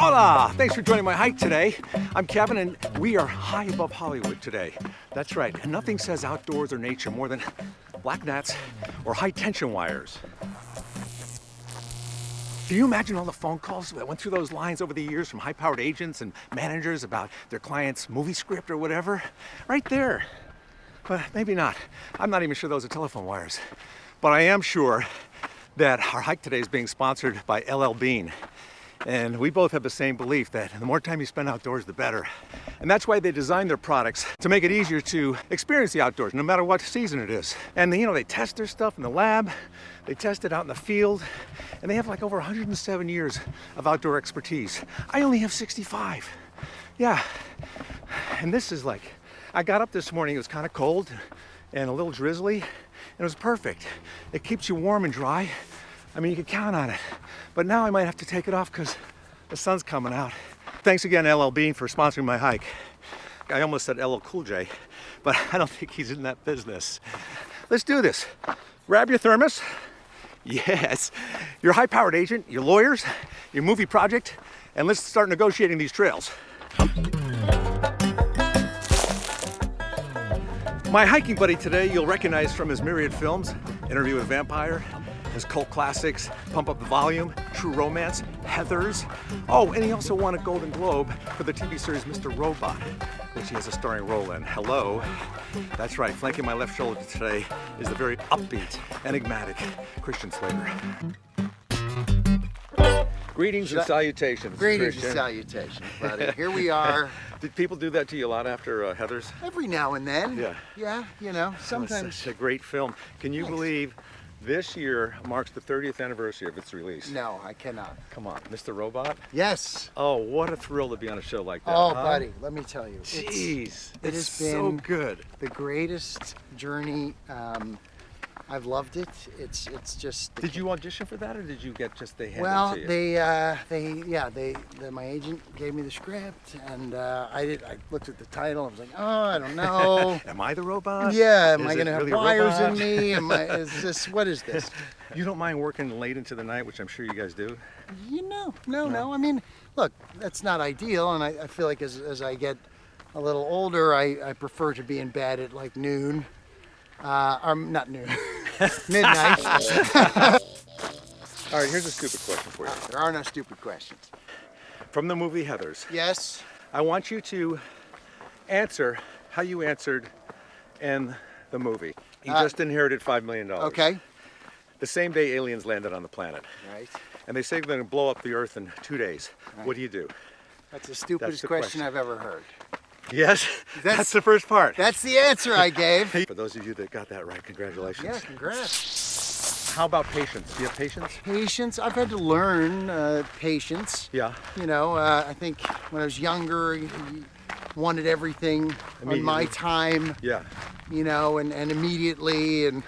Hola! Thanks for joining my hike today. I'm Kevin and we are high above Hollywood today. That's right, and nothing says outdoors or nature more than black gnats or high tension wires. Can you imagine all the phone calls that went through those lines over the years from high-powered agents and managers about their client's movie script or whatever? Right there. But maybe not. I'm not even sure those are telephone wires. But I am sure that our hike today is being sponsored by LL Bean. And we both have the same belief that the more time you spend outdoors, the better. And that's why they designed their products to make it easier to experience the outdoors, no matter what season it is. And they test their stuff in the lab, they test it out in the field, and they have like over 107 years of outdoor expertise. I only have 65. Yeah. And this is like, I got up this morning, it was kind of cold and a little drizzly, and it was perfect. It keeps you warm and dry. I mean, you can count on it. But now I might have to take it off because the sun's coming out. Thanks again, LL Bean, for sponsoring my hike. I almost said LL Cool J, but I don't think he's in that business. Let's do this. Grab your thermos. Yes. Your high-powered agent, your lawyers, your movie project, and let's start negotiating these trails. My hiking buddy today, you'll recognize from his myriad films, Interview with a Vampire, his cult classics, Pump Up the Volume, True Romance, Heathers. Oh, and he also won a Golden Globe for the TV series Mr. Robot, which he has a starring role in. Hello. That's right, flanking my left shoulder today is the very upbeat, enigmatic Christian Slater. Greetings and salutations. Greetings Christian. and salutations, buddy. Here we are. Did people do that to you a lot after Heathers? Every now and then. Yeah. Yeah, sometimes. It's such a great film. Can you believe this year marks the 30th anniversary of its release? No, I cannot. Come on, Mr. Robot? Yes. Oh, what a thrill to be on a show like that. Oh, buddy, let me tell you. Jeez, it it's has been so good. The greatest journey. I've loved it. It's just. Did you audition for that, or did you get just they handed Well, it to you? my agent gave me the script, and I looked at the title. I was like, oh, I don't know. Am I the robot? Yeah, am Is I going to have really a wires in robot? me? What is this? You don't mind working late into the night, which I'm sure you guys do? No. I mean, look, that's not ideal, and I feel like as I get a little older, I prefer to be in bed at like noon. Or not noon, midnight. All right, here's a stupid question for you. There are no stupid questions. From the movie Heathers. Yes. I want you to answer how you answered in the movie. You just inherited $5 million. Okay. The same day aliens landed on the planet. Right. And they say they're going to blow up the Earth in 2 days. Right. What do you do? That's the stupidest question I've ever heard. Yes, that's the first part. That's the answer I gave. For those of you that got that right, congratulations. Yeah, congrats. How about patience? Do you have patience? Patience. I've had to learn patience. Yeah. I think when I was younger, you wanted everything on my time. Yeah. And immediately, and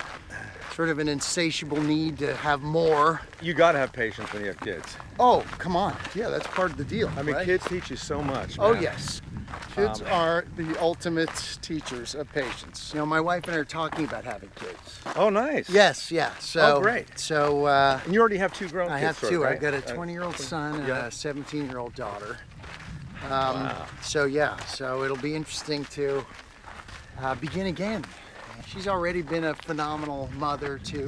sort of an insatiable need to have more. You got to have patience when you have kids. Oh, come on. Yeah, that's part of the deal. I mean, right? kids teach you so much. Oh, man. yes. Kids are the ultimate teachers of patience. My wife and I are talking about having kids. Oh, nice. Yes, yeah. So, oh, great. So, and you already have 2 grown kids. I have 2. Right? I've got a 20-year-old son and a 17-year-old daughter. Wow. So, yeah. So it'll be interesting to begin again. She's already been a phenomenal mother to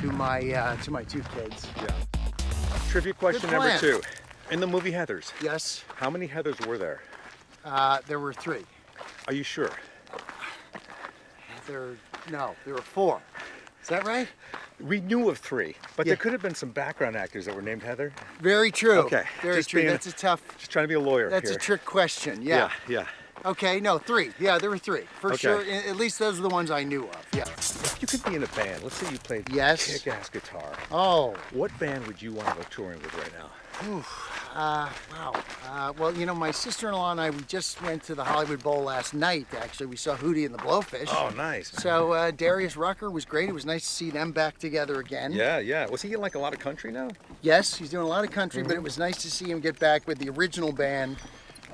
my 2 kids. Yeah. Trivia question number 2. In the movie Heathers. Yes. How many Heathers were there? There were 3. Are you sure? There were 4. Is that right? We knew of 3, but there could have been some background actors that were named Heather. Very true. Okay. Very true. That's a tough. Just trying to be a lawyer. That's here. a trick question. Yeah. Yeah. Okay. No, 3. Yeah, there were 3 for Okay. sure. At least those are the ones I knew of. Yeah. If you could be in a band, let's say you played kick-ass guitar. Oh. What band would you want to go touring with right now? Wow. Well, my sister-in-law and I, we just went to the Hollywood Bowl last night, actually. We saw Hootie and the Blowfish. Oh, nice. So Darius Rucker was great. It was nice to see them back together again. Yeah. Was he in like a lot of country now? Yes, he's doing a lot of country, but it was nice to see him get back with the original band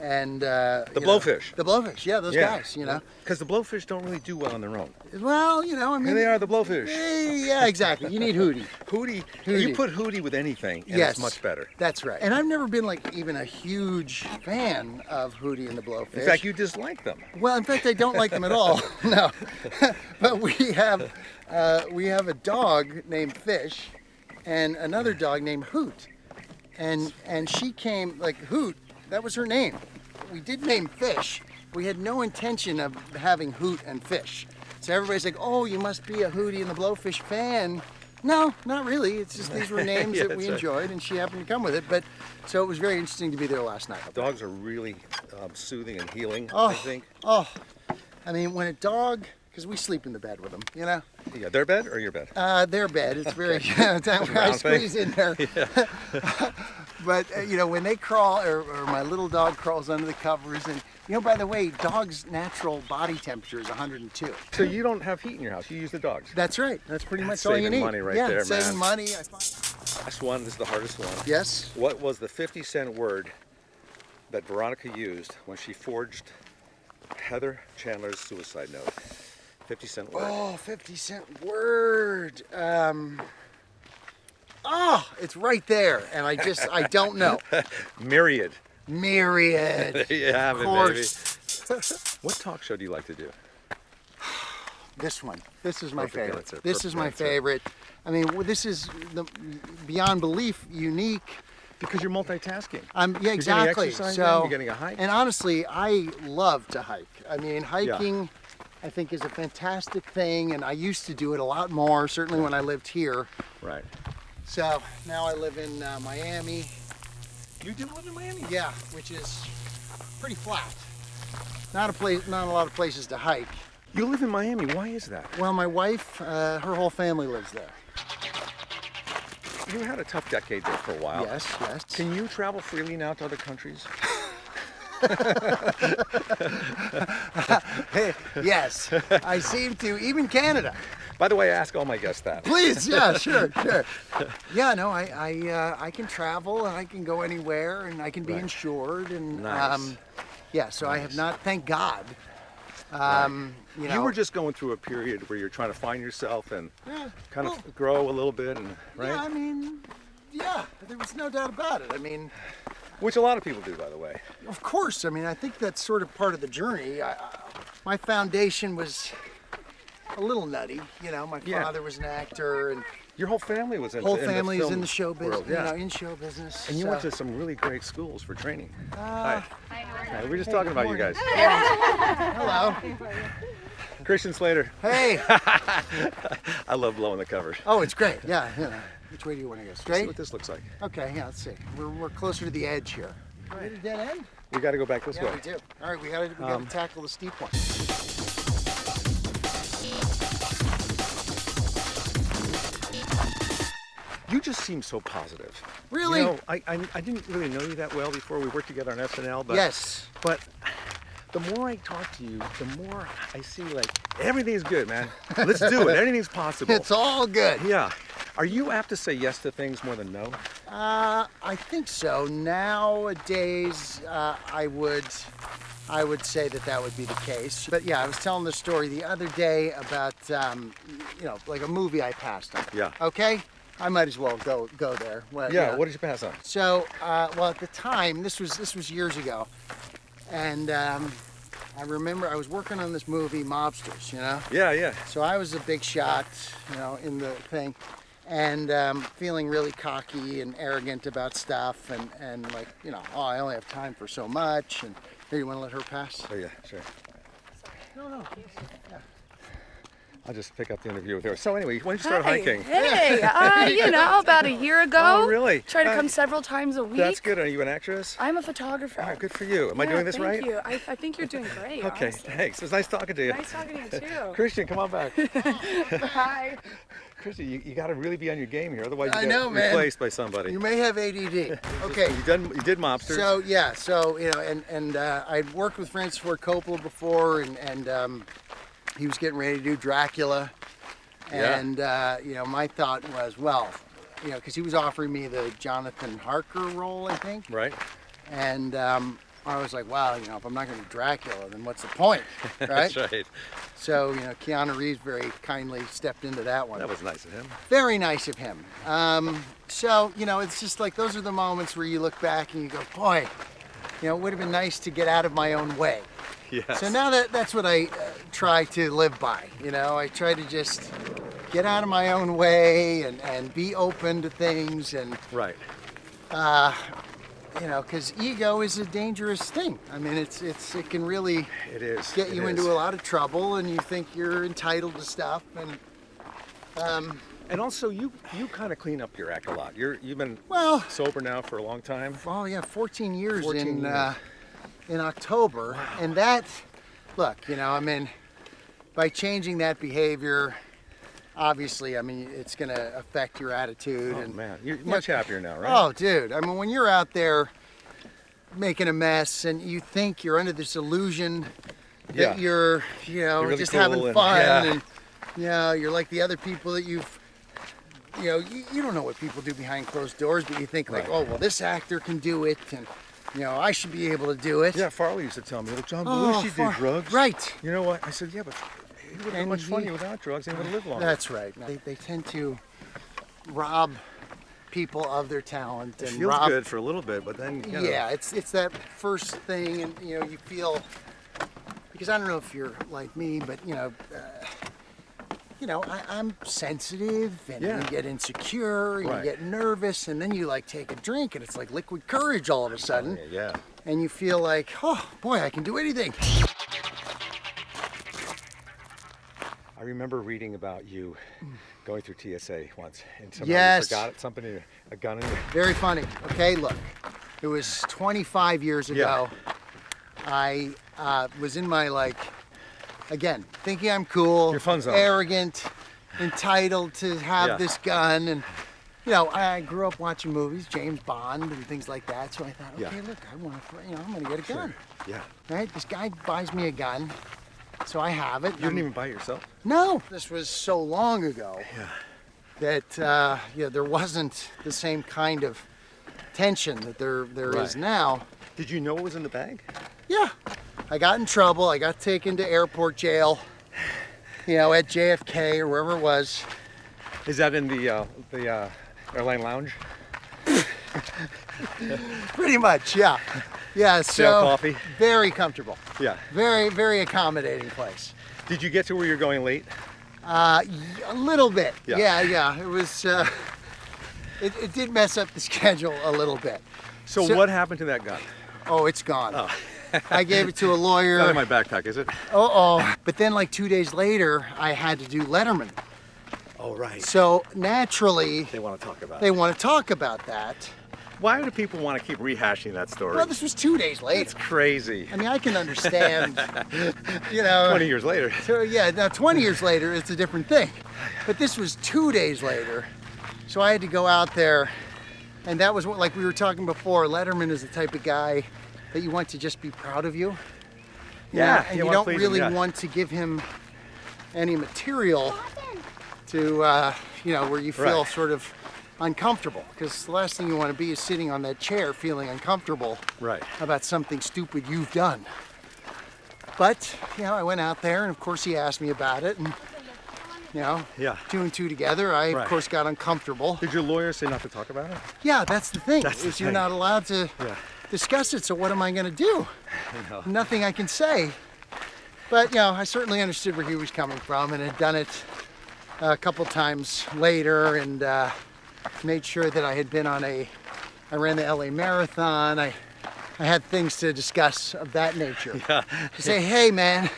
and The Blowfish. The Blowfish, yeah, those guys, you know. Because the Blowfish don't really do well on their own. Well, you know, I mean, Here they are, the Blowfish. Yeah, exactly. You need Hootie. Hootie. Hootie. You put Hootie with anything, and Yes, it's much better. That's right. And I've never been like even a huge fan of Hootie and the Blowfish. In fact, you dislike them. Well, in fact, I don't like them at all. No, but we have a dog named Fish, and another dog named Hoot, and she came like Hoot. That was her name. We did name Fish. We had no intention of having Hoot and Fish. So everybody's like, "Oh, you must be a Hootie and the Blowfish fan." No, not really. It's just these were names Yeah, that we that's right. enjoyed, and she happened to come with it. But so it was very interesting to be there last night. Dogs are really soothing and healing, Oh. I think. Oh, I mean, when a dog, because we sleep in the bed with them, you know. Yeah, their bed or your bed? Their bed. It's very. Round I squeeze thing? in there. But you know, when they crawl, or my little dog crawls under the covers, and you know, by the way, dogs' natural body temperature is 102. So you don't have heat in your house. You use the dogs. That's right. That's pretty much That's all you saving need. money right yeah, there, saving man. money. Last one. This is the hardest one. Yes. What was the 50-cent word that Veronica used when she forged Heather Chandler's suicide note? 50-cent word. Oh, 50-cent word. Oh, it's right there, and I don't know. Myriad. Myriad. There you have Of it, course. What talk show do you like to do? This one. This is my Perfect favorite. answer, This perfect is my answer. favorite. I mean, this is beyond belief unique. Because you're multitasking. Yeah, You're getting exactly. exercise in, So, you're getting a hike. and honestly, I love to hike. I mean, hiking, I think, is a fantastic thing, and I used to do it a lot more. Certainly when I lived here. Right. So now I live in Miami. You do live in Miami? Yeah, which is pretty flat. Not a lot of places to hike. You live in Miami. Why is that? Well, my wife, her whole family lives there. You had a tough decade there for a while. Yes, yes. Can you travel freely now to other countries? Hey, yes, I seem to, even Canada. By the way, I ask all my guests that. Please, yeah, sure. Yeah, no, I can travel and I can go anywhere and I can be Right. insured and Nice. yeah. So I have not, thank God. You know, You were just going through a period where you're trying to find yourself and yeah, kind of well, grow a little bit, and right? Yeah, I mean, yeah, there was no doubt about it. I mean, Which a lot of people do, by the way. of course. I mean, I think that's sort of part of the journey. My foundation was a little nutty. You know, my Yeah. father was an actor, and Your whole family was in whole in family the is film in the show business. world, yeah. You know, in show business. And you so. went to some really great schools for training. Hi. Hi, Hi, we're just talking about you guys. Hello. Christian Slater. Hey. I love blowing the covers. Oh, it's great. Yeah. Which way do you want to go? Let's see Straight? what this looks like. Okay. Yeah. Let's see. We're closer to the edge here. Are we at a dead end? We got to go back this Yeah, way. we do. All right. We got to tackle the steep one. You just seem so positive. Really? You know, I didn't really know you that well before we worked together on SNL, but Yes. But the more I talk to you, the more I see like everything's good, man. Let's do it. Anything's possible. It's all good. Yeah. Are you apt to say yes to things more than no? I think so. Nowadays, I would say that would be the case. But yeah, I was telling the story the other day about, you know, like a movie I passed on. Yeah. Okay? I might as well go there. Well, Yeah. you know. What did you pass on? So, well, at the time, this was years ago, and I remember I was working on this movie, Mobsters, you know? Yeah, yeah. So I was a big shot, you know, in the thing, and feeling really cocky and arrogant about stuff, and like, you know, oh, I only have time for so much, and here, you want to let her pass? Oh yeah, sure. No. I'll just pick up the interview with her. So anyway, when did you start Hi. hiking? Hey, you know, about a year ago. Oh, really? Try to come several times a week. That's good. Are you an actress? I'm a photographer. Oh, good for you. Am I Yeah, doing this thank right? You. I think you're doing great. Okay, honestly. thanks. It was nice talking to you. Nice talking to you too. Christian, come on back. Hi. Christian, you got to really be on your game here, otherwise you I get know, man. replaced by somebody. You may have ADD. Okay. You did Mobsters. So yeah, so you know, and I'd worked with Francis Ford Coppola before, and he was getting ready to do Dracula, Yeah. and you know, my thought was, well, you know, because he was offering me the Jonathan Harker role, I think, Right. and I was like, wow, you know, if I'm not going to be Dracula, then what's the point, right? That's right. So, you know, Keanu Reeves very kindly stepped into that one. That was nice of him. Very nice of him. So, you know, it's just like those are the moments where you look back and you go, boy, you know, it would have been nice to get out of my own way. Yes. So now that's what I try to live by. You know, I try to just get out of my own way and be open to things and, Right. you know, because ego is a dangerous thing. I mean, it can really It is. get you into a lot of trouble, and you think you're entitled to stuff. And also, you kind of clean up your act a lot. You've been Well, sober now for a long time. oh yeah, 14 years 14 years. In October, and that, look, you know, I mean, by changing that behavior, obviously, I mean, it's going to affect your attitude. Oh and man, you're much happier now, right? Oh, dude, I mean, when you're out there making a mess and you think you're under this illusion that Yeah. you're, you know, You're really just cool having and- fun yeah. and, you know, you're like the other people that you know, you don't know what people do behind closed doors, but you think like, Right. oh, well, this actor can do it, and, you know, I should be able to do it. Yeah, Farley used to tell me, look, John Oh, Belushi did drugs. Right. You know what? I said, yeah, but he would have been And much he- funnier without drugs and would have lived longer. That's right. They tend to rob people of their talent It and feels rob. good for a little bit, but then, you know, Yeah, it's that first thing, and you know, you feel, because I don't know if you're like me, but you know, I'm sensitive, and Yeah. you get insecure, and Right. you get nervous, and then you like take a drink, and it's like liquid courage all of a sudden, yeah. and you feel like, oh boy, I can do anything. I remember reading about you going through TSA once, and somehow Yes. you forgot something, a gun in your... Very funny. Okay, look, it was 25 years ago. I was in my, like, again, thinking I'm cool, Your fun zone. arrogant, entitled to have Yeah. this gun, and you know, I grew up watching movies, James Bond and things like that. So I thought, okay, Yeah. look, I want to, you know, I'm gonna get a gun. Yeah. Right? This guy buys me a gun, so I have it. You didn't even buy it yourself? No, this was so long ago Yeah. that yeah, there wasn't the same kind of tension that there is Right. now. Did you know what was in the bag? Yeah, I got in trouble. I got taken to airport jail, you know, at JFK or wherever it was. Is that in the airline lounge? Pretty much, yeah. Yeah, so Jail coffee? very comfortable. Yeah. Very, very accommodating place. Did you get to where you're going late? A little bit. Yeah. Yeah. It was, it did mess up the schedule a little bit. So what happened to that gun? Oh, it's gone. Oh. I gave it to a lawyer. Not in my backpack, is it? Uh-oh. But then like 2 days later, I had to do Letterman. Oh, right. So naturally, They want to talk about they it. want to talk about that. Why do people want to keep rehashing that story? Well, this was 2 days It's later. crazy. I mean, I can understand, you know. 20 years later. So, yeah, now 20 years later, it's a different thing. But this was 2 days later. So I had to go out there. And that was what, like we were talking before, Letterman is the type of guy that you want to just be proud of you. Yeah, And you you wanna don't please him, really yeah. want to give him any material to, you know, where you feel Right. sort of uncomfortable. Because the last thing you want to be is sitting on that chair feeling uncomfortable Right. about something stupid you've done. But, you know, I went out there and of course he asked me about it, and, you know, Yeah. 2 and 2 together, I Right. of course got uncomfortable. Did your lawyer say not to talk about it? Yeah, that's the thing, That's the is you're thing. not allowed to Yeah. discuss it, so what am I gonna do? know. Nothing I can say. But, you know, I certainly understood where he was coming from and had done it a couple times later, and made sure that I had been on I ran the LA Marathon. I had things to discuss of that nature. Yeah. To say, hey man,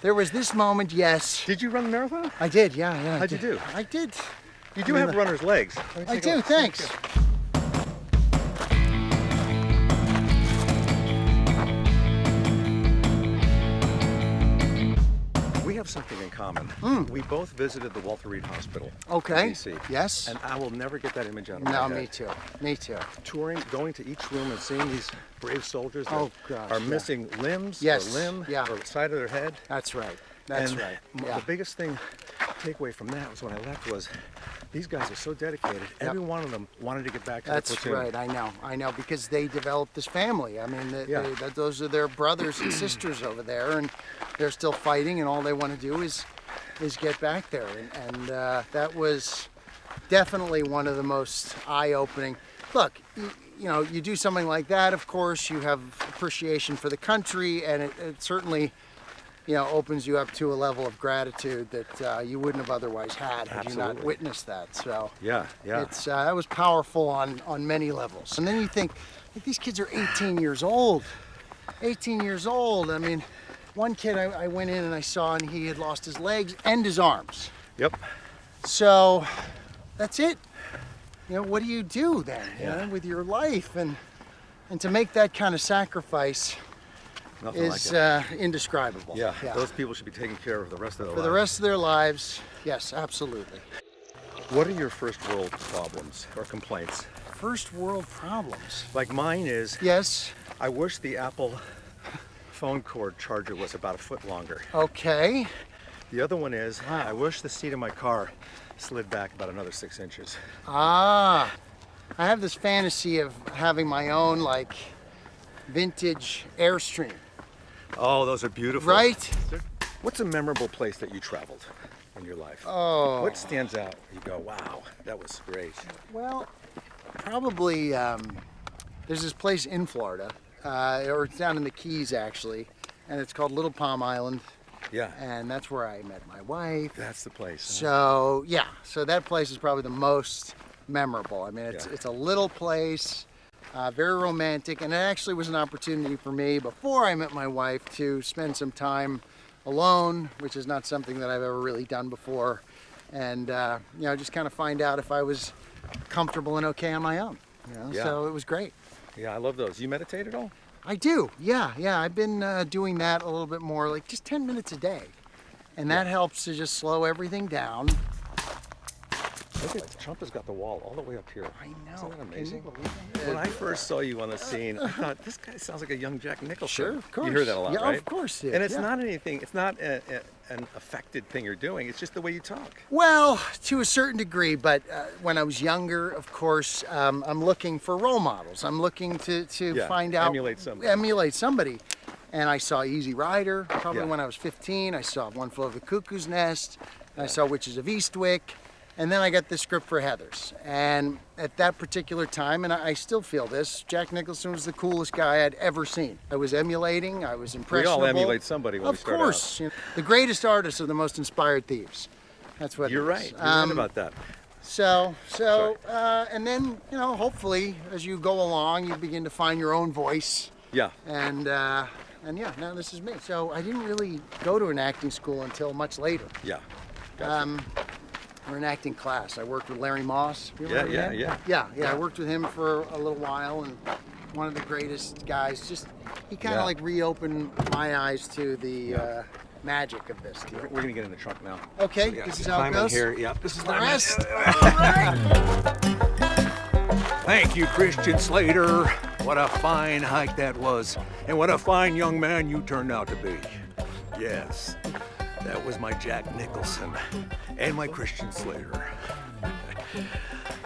there was this moment, yes. Did you run the marathon? I did, yeah. How'd you do? I did. You do I mean, have runner's legs. Let me I take a do, look. thanks. We have something in common. We both visited the Walter Reed Hospital Okay. in DC. Yes. And I will never get that image out of my No, head. me too. Me too. Touring, going to each room and seeing these brave soldiers that Oh, gosh, are yeah. missing limbs Yes, or limb yeah. or side of their head. That's right. That's And right. The Yeah. biggest thing takeaway from that was when I left was These guys are so dedicated. Yep. Every one of them wanted to get back to the That's platoon. right. I know, because they developed this family. I mean, Yeah. those are their brothers and sisters over there, and they're still fighting, and all they want to do is get back there. And that was definitely one of the most eye-opening. Look, you know, you do something like that, of course, you have appreciation for the country, and it certainly, you know, opens you up to a level of gratitude that you wouldn't have otherwise had you not Absolutely. witnessed that. So Yeah, yeah. it's that was powerful on many levels. And then you think, like, these kids are 18 years old. 18 years old. I mean, one kid I went in and I saw, and he had lost his legs and his arms. Yep. So that's it. You know, what do you do then, you Yeah. know, with your life? And to make that kind of sacrifice Nothing is like it. indescribable. Yeah, those people should be taken care of the rest of their For lives. the rest of their lives, yes, absolutely. What are your first world problems or complaints? First world problems. Like mine is, Yes. I wish the Apple phone cord charger was about a foot longer. Okay. The other one is, Wow. I wish the seat of my car slid back about another 6 inches. Ah, I have this fantasy of having my own, like, vintage airstream. Oh, those are beautiful. Right? What's a memorable place that you traveled in your life? Oh. What stands out? You go, wow, that was great. Well, probably there's this place in Florida, or it's down in the Keys actually, and it's called Little Palm Island, Yeah, and that's where I met my wife. that's the place. huh? So yeah, so that place is probably the most memorable. I mean, it's Yeah. it's a little place, very romantic, and it actually was an opportunity for me before I met my wife to spend some time alone, which is not something that I've ever really done before, and you know, just kind of find out if I was comfortable and okay on my own. You know? Yeah. So it was great. Yeah, I love those. You meditate at all? I do, yeah. I've been doing that a little bit more, like just 10 minutes a day, and that helps to just slow everything down. Look at Trump has got the wall all the way up here. I know. Isn't that Can you amazing? believe it? When I first saw you on the scene, I thought, this guy sounds like a young Jack Nicholson. Sure, of course. You hear that a lot, Yeah, right? of course, yeah, And it's yeah. not anything, it's not an affected thing you're doing, it's just the way you talk. Well, to a certain degree, but when I was younger, of course, I'm looking for role models. I'm looking to Yeah, find out, emulate somebody. And I saw Easy Rider probably Yeah. when I was 15. I saw One Flew Over the Cuckoo's Nest. And I saw Witches of Eastwick. And then I got the script for Heathers. And at that particular time, and I still feel this, Jack Nicholson was the coolest guy I'd ever seen. I was emulating, I was We impressionable. all emulate somebody when we Of start course. You know, the greatest artists are the most inspired thieves. That's what out. You're it is. right. You're right about that. And then, you know, hopefully as you go along, you begin to find your own voice. Yeah. And yeah, now this is me. So I didn't really go to an acting school until much later. Yeah. Gotcha. Or an acting class. I worked with Larry Moss. You Yeah, remember yeah, him? yeah. Yeah. I worked with him for a little while, and one of the greatest guys. Just he kind of Yeah. like reopened my eyes to the magic of this. We're going to get in the trunk now. Okay, Yeah, this is just how it climb in goes. here. Yep, this is The the rest. Thank you, Christian Slater. What a fine hike that was. And what a fine young man you turned out to be. Yes, that was my Jack Nicholson and my Christian Slater.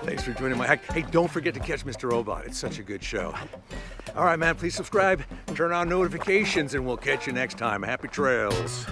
Thanks for joining my hike. Hey, don't forget to catch Mr. Robot. It's such a good show. All right, man, please subscribe, turn on notifications, and we'll catch you next time. Happy trails.